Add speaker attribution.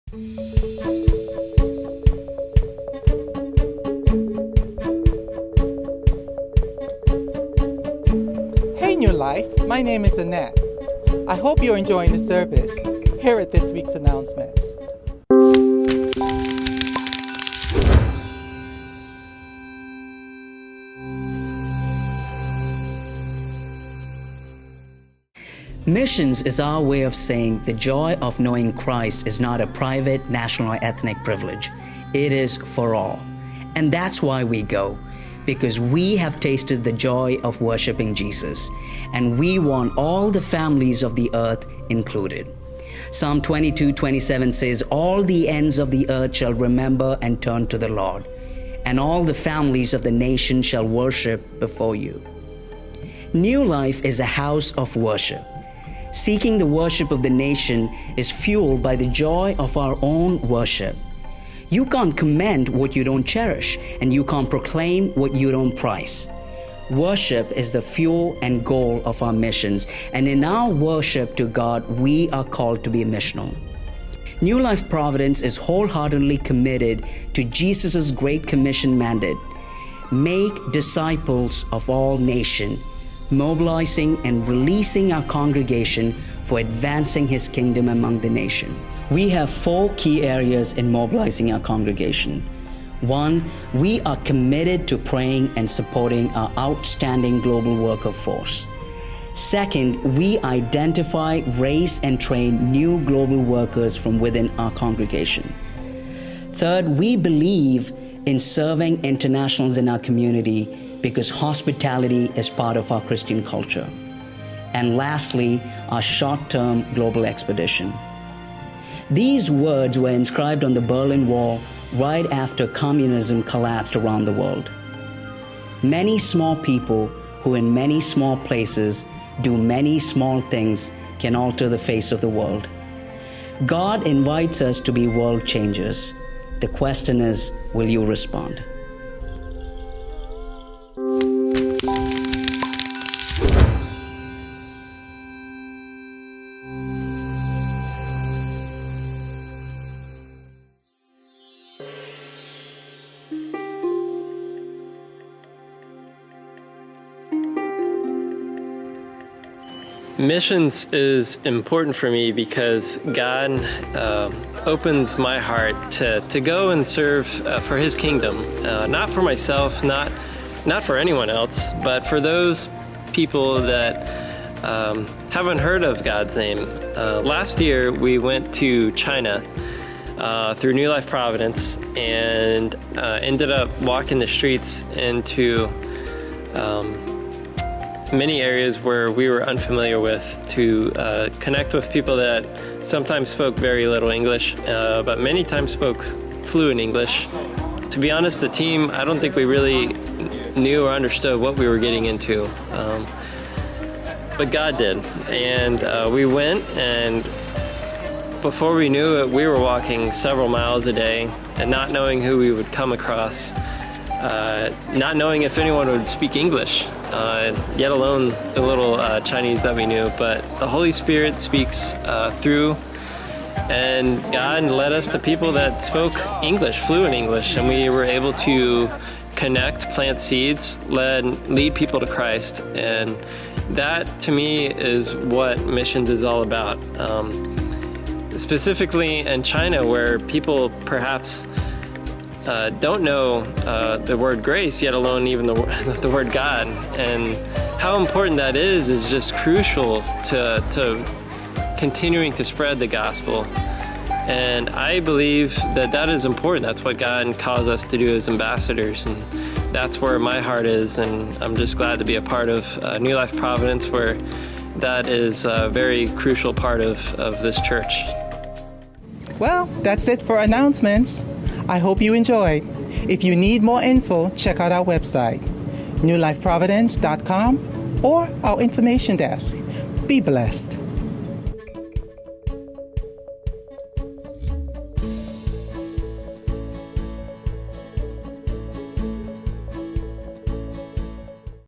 Speaker 1: Hey New Life, my name is Annette. I hope you're enjoying the service. Here are this week's announcements.
Speaker 2: Missions is our way of saying the joy of knowing Christ is not a private, national, or ethnic privilege. It is for all. And that's why we go, because we have tasted the joy of worshiping Jesus, and we want all the families of the earth included. Psalm 22:27 says, "All the ends of the earth shall remember and turn to the Lord, and all the families of the nation shall worship before you." New Life is a house of worship. Seeking the worship of the nation is fueled by the joy of our own worship. You can't commend what you don't cherish, and you can't proclaim what you don't prize. Worship is the fuel and goal of our missions, and in our worship to God, we are called to be missional. New Life Providence is wholeheartedly committed to Jesus' Great Commission mandate: make disciples of all nations, mobilizing and releasing our congregation for advancing His kingdom among the nation. We have 4 key areas in mobilizing our congregation. 1, we are committed to praying and supporting our outstanding global worker force. 2nd, we identify, raise, and train new global workers from within our congregation. 3rd, we believe in serving internationals in our community because hospitality is part of our Christian culture. And lastly, our short-term global expedition. These words were inscribed on the Berlin Wall right after communism collapsed around the world. Many small people who in many small places do many small things can alter the face of the world. God invites us to be world changers. The question is, will you respond?
Speaker 3: Missions is important for me because God opens my heart to go and serve for His kingdom, not for myself, not for anyone else, but for those people that haven't heard of God's name. Last year we went to China through New Life Providence and ended up walking the streets into many areas where we were unfamiliar with to connect with people that sometimes spoke very little English, but many times spoke fluent English. To be honest, the team, I don't think we really knew or understood what we were getting into, but God did. And we went, and before we knew it, we were walking several miles a day and not knowing who we would come across, not knowing if anyone would speak English, yet alone the little Chinese that we knew. But the Holy Spirit speaks through, and God led us to people that spoke English, fluent English, and we were able to connect, plant seeds, lead people to Christ. And that, to me, is what missions is all about. Specifically in China, where people perhaps don't know the word grace, yet alone even the word God. And how important that is just crucial to continuing to spread the gospel. And I believe that is important. That's what God calls us to do as ambassadors. And that's where my heart is. And I'm just glad to be a part of New Life Providence, where that is a very crucial part of this church.
Speaker 1: Well, that's it for announcements. I hope you enjoyed. If you need more info, check out our website, newlifeprovidence.com, or our information desk. Be blessed.